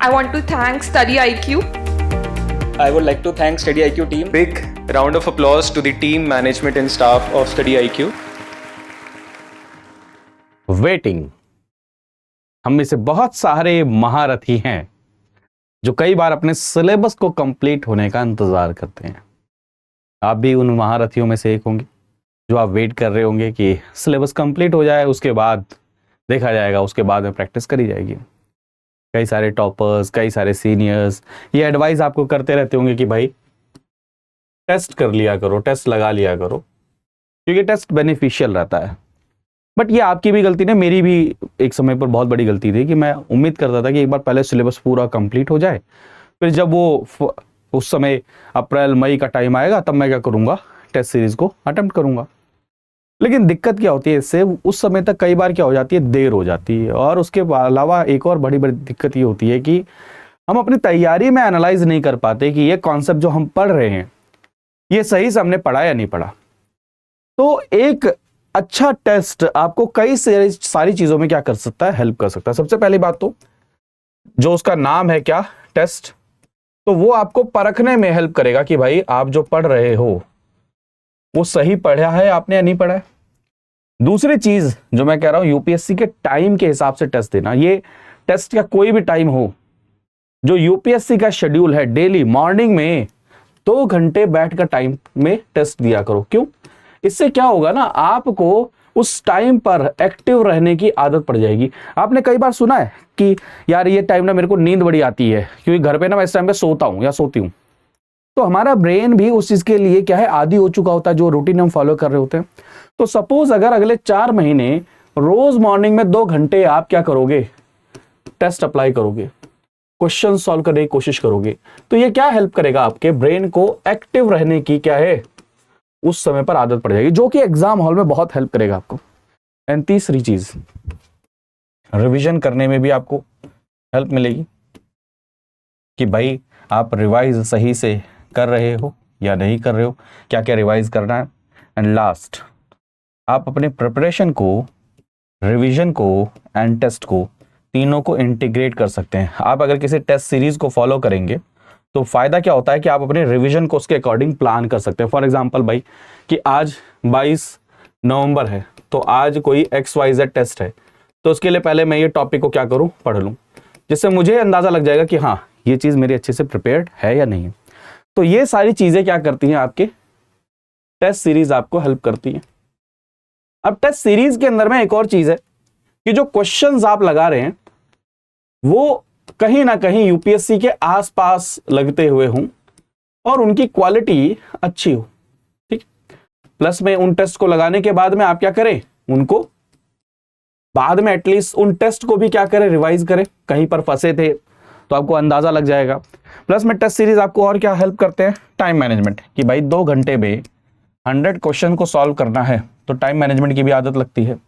I want to thank Study IQ. I would like to thank Study IQ team. Big round of applause to the team, management and staff of Study IQ. Waiting. हम में से बहुत सारे महारथी हैं जो कई बार अपने सिलेबस को कंप्लीट होने का इंतजार करते हैं। आप भी उन महारथियों में से एक होंगे जो आप वेट कर रहे होंगे कि सिलेबस कंप्लीट हो जाए, उसके बाद देखा जाएगा, उसके बाद में प्रैक्टिस करी जाएगी। कई सारे टॉपर्स, कई सारे सीनियर्स ये एडवाइस आपको करते रहते होंगे कि भाई टेस्ट कर लिया करो, टेस्ट लगा लिया करो, क्योंकि टेस्ट बेनिफिशियल रहता है। बट ये आपकी भी गलती नहीं, मेरी भी एक समय पर बहुत बड़ी गलती थी कि मैं उम्मीद करता था कि एक बार पहले सिलेबस पूरा कंप्लीट हो जाए, फिर जब वो उस समय अप्रैल मई का टाइम आएगा तब मैं क्या करूँगा, टेस्ट सीरीज को अटेम्प्ट करूँगा। लेकिन दिक्कत क्या होती है इससे, उस समय तक कई बार क्या हो जाती है, देर हो जाती है। और उसके अलावा एक और बड़ी बड़ी दिक्कत ये होती है कि हम अपनी तैयारी में एनालाइज नहीं कर पाते कि ये कॉन्सेप्ट जो हम पढ़ रहे हैं ये सही से हमने पढ़ा या नहीं पढ़ा। तो एक अच्छा टेस्ट आपको कई सारी चीजों में क्या कर सकता है, हेल्प कर सकता है। सबसे पहली बात तो जो उसका नाम है क्या, टेस्ट, तो वो आपको परखने में हेल्प करेगा कि भाई आप जो पढ़ रहे हो वो सही पढ़ा है आपने या नहीं पढ़ा है। दूसरी चीज जो मैं कह रहा हूं, यूपीएससी के टाइम के हिसाब से टेस्ट देना। ये टेस्ट का कोई भी टाइम हो, जो यूपीएससी का शेड्यूल है, डेली मॉर्निंग में 2 घंटे बैठ कर टाइम में टेस्ट दिया करो। क्यों? इससे क्या होगा ना, आपको उस टाइम पर एक्टिव रहने की आदत पड़ जाएगी। आपने कई बार सुना है कि यार ये टाइम ना मेरे को नींद बड़ी आती है क्योंकि घर पे ना मैं इस टाइम पे सोता हूं या सोती हूं। तो हमारा ब्रेन भी उस चीज के लिए क्या है, आदी हो चुका होता है, जो रूटीन हम फॉलो कर रहे होते हैं। तो सपोज अगर अगले 4 महीने रोज मॉर्निंग में 2 घंटे आप क्या करोगे, टेस्ट अप्लाई करोगे, क्वेश्चन सॉल्व करने की कोशिश करोगे, तो ये क्या हेल्प करेगा, आपके ब्रेन को एक्टिव रहने की क्या है, उस समय पर आदत पड़ जाएगी, जो कि एग्जाम हॉल में बहुत हेल्प करेगा आपको। एंड तीसरी चीज, रिवीजन करने में भी आपको हेल्प मिलेगी कि भाई आप रिवाइज सही से कर रहे हो या नहीं कर रहे हो, क्या क्या रिवाइज करना है। एंड लास्ट, आप अपने प्रिपरेशन को, रिवीजन को एंड टेस्ट को, तीनों को इंटीग्रेट कर सकते हैं। आप अगर किसी टेस्ट सीरीज को फॉलो करेंगे तो फायदा क्या होता है कि आप अपने रिवीजन को उसके अकॉर्डिंग प्लान कर सकते हैं। फॉर एग्जांपल भाई कि आज 22 नवंबर है, तो आज कोई XYZ टेस्ट है, तो उसके लिए पहले मैं ये टॉपिक को क्या करूं, पढ़ लूं, जिससे मुझे अंदाजा लग जाएगा कि हाँ ये चीज मेरी अच्छे से प्रिपेयर्ड है या नहीं है। तो ये सारी चीजें क्या करती हैं, आपके टेस्ट सीरीज आपको हेल्प करती हैं। अब टेस्ट सीरीज के अंदर में एक और चीज है कि जो क्वेश्चंस आप लगा रहे हैं वो कहीं ना कहीं यूपीएससी के आसपास लगते हुए हों और उनकी क्वालिटी अच्छी हो। ठीक, प्लस में उन टेस्ट को लगाने के बाद में आप क्या करें, उनको बाद में एटलीस्ट उन टेस्ट को भी क्या करें, रिवाइज करें। कहीं पर फंसे थे तो आपको अंदाजा लग जाएगा। प्लस में टेस्ट सीरीज आपको और क्या हेल्प करते हैं, टाइम मैनेजमेंट, कि भाई 2 घंटे में 100 क्वेश्चन को सॉल्व करना है, तो टाइम मैनेजमेंट की भी आदत लगती है।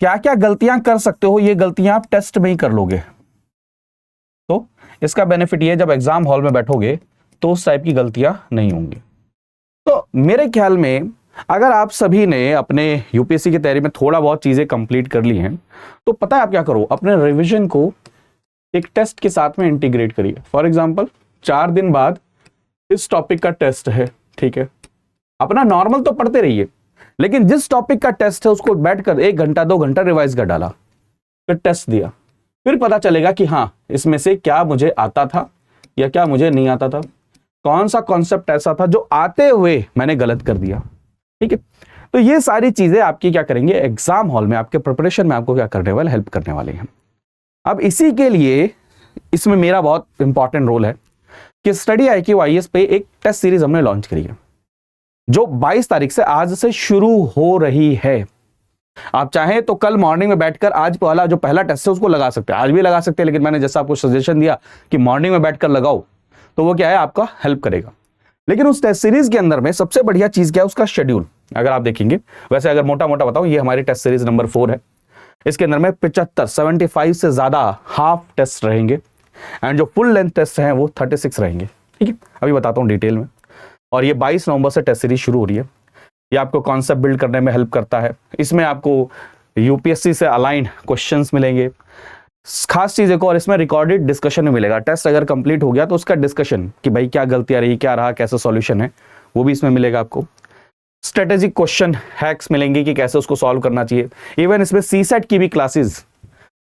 क्या क्या गलतियां कर सकते हो, ये गलतियां आप टेस्ट में ही कर लोगे, तो इसका बेनिफिट ये, जब एग्जाम हॉल में बैठोगे तो उस टाइप की गलतियां नहीं होंगी। तो मेरे ख्याल में अगर आप सभी ने अपने यूपीएससी की तैयारी में थोड़ा बहुत चीजें कंप्लीट कर ली हैं, तो पता है आप क्या करो, अपने रिवीजन को एक टेस्ट के साथ में इंटीग्रेट करिए। फॉर एग्जांपल 4 दिन बाद इस टॉपिक का टेस्ट है, ठीक है, अपना नॉर्मल तो पढ़ते रहिए, लेकिन जिस टॉपिक का टेस्ट है उसको बैठकर 1 घंटा 2 घंटा रिवाइज कर डाला, फिर टेस्ट दिया, फिर पता चलेगा कि हाँ इसमें से क्या मुझे आता था या क्या मुझे नहीं आता था, कौन सा कॉन्सेप्ट ऐसा था जो आते हुए मैंने गलत कर दिया। ठीक है, तो ये सारी चीजें आपकी क्या करेंगे, एग्जाम हॉल में आपके प्रिपरेशन में आपको क्या करने वाले, हेल्प करने वाले हैं। अब इसी के लिए इसमें मेरा बहुत इंपॉर्टेंट रोल है कि स्टडी IQ IAS पे एक टेस्ट सीरीज हमने लॉन्च करी है जो 22 तारीख से आज से शुरू हो रही है। आप चाहें तो कल मॉर्निंग में बैठकर आज वाला जो पहला टेस्ट है उसको लगा सकते हैं, आज भी लगा सकते हैं, लेकिन मैंने जैसा आपको सजेशन दिया कि मॉर्निंग में बैठकर लगाओ, तो वो क्या है, आपका हेल्प करेगा। लेकिन उस टेस्ट सीरीज के अंदर में सबसे बढ़िया चीज क्या है, उसका शेड्यूल अगर आप देखेंगे, वैसे अगर मोटा मोटा बताऊं, ये हमारी टेस्ट सीरीज नंबर 4 है। इसके अंदर में 75 से ज्यादा हाफ टेस्ट रहेंगे एंड जो फुल लेंथ टेस्ट हैं वो 36 रहेंगे। ठीक है, अभी बताता हूँ डिटेल में। और ये 22 नवंबर से टेस्ट सीरीज शुरू हो रही है। ये आपको कॉन्सेप्ट बिल्ड करने में हेल्प करता है। इसमें आपको यूपीएससी से अलाइंड क्वेश्चंस मिलेंगे, खास चीज एक और इसमें रिकॉर्डेड डिस्कशन में मिलेगा। टेस्ट अगर कंप्लीट हो गया तो उसका डिस्कशन कि भाई क्या गलतियां रही, क्या रहा, कैसा सॉल्यूशन है, वो भी इसमें मिलेगा आपको। स्ट्रेटेजिक क्वेश्चन हैक्स मिलेंगे कि कैसे उसको सॉल्व करना चाहिए। इवन इसमें सीसेट की भी क्लासेस,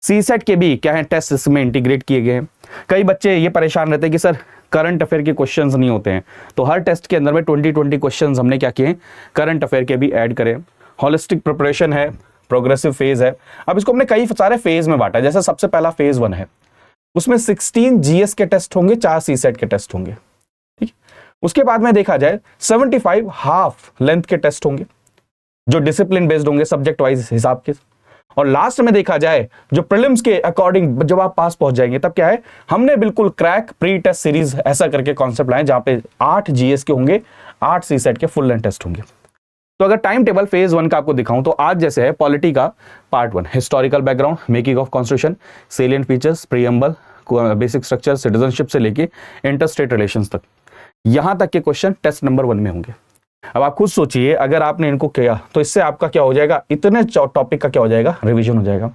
सीसेट के भी क्या है टेस्ट इसमें इंटीग्रेट किए गए हैं। कई बच्चे ये परेशान रहते हैं कि सर करंट अफेयर के क्वेश्चंस नहीं होते हैं, तो हर टेस्ट के अंदर में 20 क्वेश्चंस हमने क्या किए, करंट अफेयर के भी ऐड करें। होलिस्टिक प्रिपरेशन है, प्रोग्रेसिव फेज है। अब इसको हमने कई सारे फेज में बांटा। जैसे सबसे पहला फेज 1 है, उसमें 16 जीएस के टेस्ट होंगे, 4 सीसेट के टेस्ट होंगे, ठीक। उसके बाद में देखा जाए 75 हाफ लेंथ के टेस्ट होंगे जो डिसिप्लिन बेस्ड होंगे, सब्जेक्ट वाइज हिसाब के। और लास्ट में देखा जाए जो प्रीलिम्स के अकॉर्डिंग जब आप पास पहुंच जाएंगे तब क्या है, हमने बिल्कुल क्रैक प्री टेस्ट सीरीज ऐसा करके कॉन्सेप्ट लाए जहां पे 8 जीएस के होंगे, 8 सीसेट के फुल लेंथ टेस्ट होंगे। तो अगर टाइम टेबल फेज 1 का आपको दिखाऊं तो आज जैसे है पॉलिटी का part 1, historical background, making of constitution, salient features, preamble, basic structure, citizenship से लेके इंटर स्टेट रिलेशंस तक, यहां तक के क्वेश्चन टेस्ट नंबर 1 में होंगे। अब आप खुद सोचिए अगर आपने इनको किया तो इससे आपका क्या हो जाएगा, इतने टॉपिक का क्या हो जाएगा, रिवीजन हो जाएगा।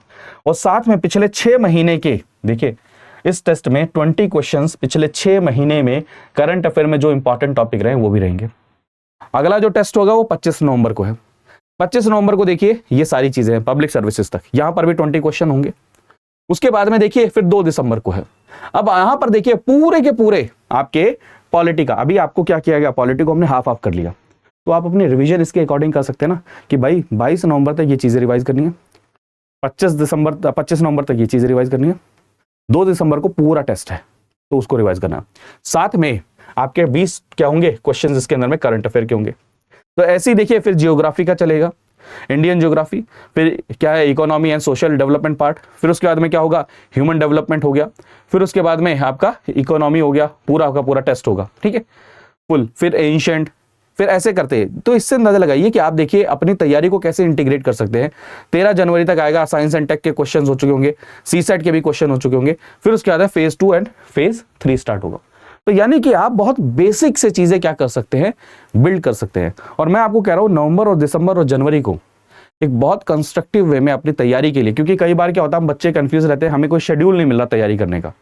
और साथ में पिछले 6 महीने के, देखिए इस टेस्ट में 20 क्वेश्चंस पिछले 6 महीने में करंट अफेयर में जो इंपॉर्टेंट टॉपिक रहे वो भी रहेंगे। अगला जो टेस्ट होगा वो 25 नवंबर को है। 25 नवंबर को देखिए ये सारी चीजें हैं पब्लिक सर्विसेज तक, यहां पर भी 20 क्वेश्चन होंगे। उसके बाद में देखिए फिर 2 दिसंबर को है। अब यहां पर देखिए पूरे के पूरे आपके पॉलिटी का, अभी आपको क्या किया गया, पॉलिटी को हमने हाफ कर लिया, तो आप अपने रिवीजन इसके अकॉर्डिंग कर सकते हैं ना कि भाई 22 नवंबर तक ये चीजें रिवाइज करनी है, 25 नवंबर तक ये चीजें रिवाइज करनी है, 2 दिसंबर को पूरा टेस्ट है तो उसको रिवाइज करना है। साथ में आपके 20 क्या होंगे क्वेश्चंस इसके अंदर में करंट अफेयर के होंगे। तो ऐसे ही देखिए फिर जियोग्राफी का चलेगा, इंडियन ज्योग्राफी, फिर क्या है economy and social development part, फिर उसके बाद में क्या होगा, ह्यूमन डेवलपमेंट हो गया, फिर उसके बाद में आपका इकोनॉमी हो गया, पूरा का पूरा टेस्ट होगा, ठीक है फुल, फिर एंशिएंट, फिर ऐसे करते हैं। तो इससे अंदाजा लगाइए कि आप देखिए अपनी तैयारी को कैसे इंटीग्रेट कर सकते हैं। 13 जनवरी तक आएगा, साइंस एंड टेक के क्वेश्चन हो चुके होंगे, सीसेट के भी क्वेश्चन हो चुके होंगे, फिर उसके बाद फेज 2 एंड फेज 3 स्टार्ट होगा। तो यानी कि आप बहुत बेसिक से चीजें क्या कर सकते हैं, बिल्ड कर सकते हैं। और मैं आपको कह रहा हूं नवंबर और दिसंबर और जनवरी को एक बहुत कंस्ट्रक्टिव वे में अपनी तैयारी के लिए, क्योंकि कई बार क्या होता है हम बच्चे कंफ्यूज रहते हैं, हमें कोई शेड्यूल नहीं मिल रहा तैयारी करने का,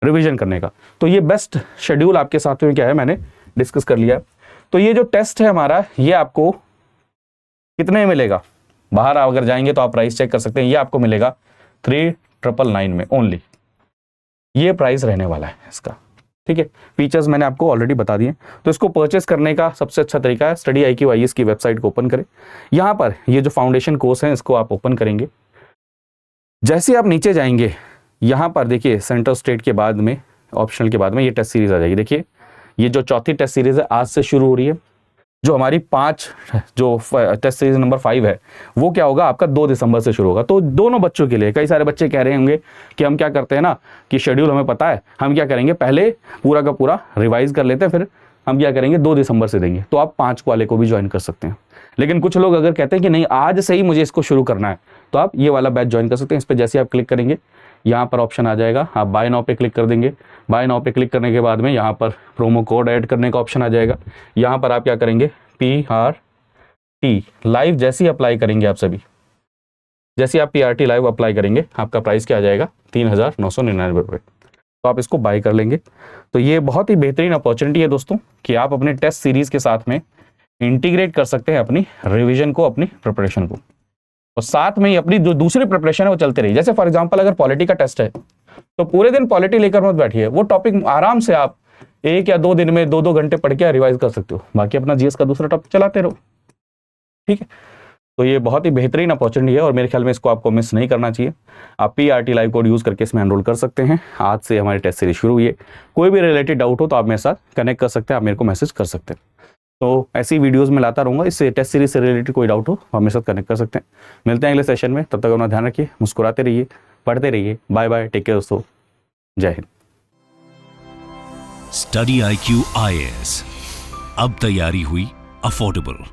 रिवीजन करने का। तो ये बेस्ट शेड्यूल आपके साथ में क्या है मैंने डिस्कस कर लिया है। तो ये जो टेस्ट है हमारा, ये आपको कितने में मिलेगा, बाहर अगर जाएंगे तो आप प्राइस चेक कर सकते हैं, ये आपको मिलेगा 3999 में ओनली, ये प्राइस रहने वाला है इसका, ठीक है। फीचर्स मैंने आपको ऑलरेडी बता दिए। तो इसको परचेस करने का सबसे अच्छा तरीका है स्टडी IQ IAS की वेबसाइट को ओपन करें। यहां पर ये जो फाउंडेशन कोर्स है इसको आप ओपन करेंगे। जैसे आप नीचे जाएंगे यहां पर देखिए सेंट्रल स्टेट के बाद में, ऑप्शनल के बाद में ये टेस्ट सीरीज आ जाएगी। देखिए ये जो चौथी टेस्ट सीरीज है आज से शुरू हो रही है। जो हमारी 5 जो टेस्ट सीरीज नंबर 5 है वो क्या होगा आपका 2 दिसंबर से शुरू होगा। तो दोनों बच्चों के लिए, कई सारे बच्चे कह रहे होंगे कि हम क्या करते हैं ना कि शेड्यूल हमें पता है, हम क्या करेंगे पहले पूरा का पूरा रिवाइज कर लेते हैं, फिर हम क्या करेंगे 2 दिसंबर से देंगे। तो आप 5 वाले को भी ज्वाइन कर सकते हैं। लेकिन कुछ लोग अगर कहते हैं कि नहीं आज से ही मुझे इसको शुरू करना है, तो आप ये वाला बैच ज्वाइन कर सकते हैं। इस पर जैसे आप क्लिक करेंगे यहाँ पर ऑप्शन आ जाएगा, आप बाय नाउ पे क्लिक कर देंगे। बाय नाउ पे क्लिक करने के बाद में यहाँ पर प्रोमो कोड ऐड करने का ऑप्शन आ जाएगा। यहाँ पर आप क्या करेंगे PRT लाइव जैसे ही अप्लाई करेंगे, आप सभी जैसे आप PRT लाइव अप्लाई करेंगे आपका प्राइस क्या आ जाएगा 3999 रुपये। तो आप इसको बाय कर लेंगे। तो ये बहुत ही बेहतरीन अपॉर्चुनिटी है दोस्तों कि आप अपने टेस्ट सीरीज के साथ में इंटीग्रेट कर सकते हैं अपनी रिवीजन को, अपनी प्रिपरेशन को, और साथ में ही अपनी जो दूसरी प्रिपरेशन है वो चलते रही। जैसे फॉर एग्जांपल अगर पॉलिटी का टेस्ट है तो पूरे दिन पॉलिटी लेकर मत बैठिए, वो टॉपिक आराम से आप 1 या 2 दिन में 2-2 घंटे पढ़ के रिवाइज कर सकते हो, बाकी अपना GS का दूसरा टॉपिक चलाते रहो, ठीक है। तो ये बहुत ही बेहतरीन अपॉर्चुनिटी है और मेरे ख्याल में इसको आपको मिस नहीं करना चाहिए। आप PRT लाइव कोड यूज करके इसमें एनरोल कर सकते हैं। आज से हमारी टेस्ट सीरीज शुरू हुई है। कोई भी रिलेटेड डाउट हो तो आप मेरे साथ कनेक्ट कर सकते हैं, आप मेरे को मैसेज कर सकते हैं। तो ऐसी वीडियोस में लाता रहूंगा। इससे टेस्ट सीरीज से रिलेटेड कोई डाउट हो आप मेरे साथ कनेक्ट कर सकते हैं। मिलते हैं अगले सेशन में, तब तक अपना ध्यान रखिए, मुस्कुराते रहिए, पढ़ते रहिए। बाय बाय, टेक केयर दोस्तों, जय हिंद। स्टडी IQ IAS, अब तैयारी हुई अफोर्डेबल।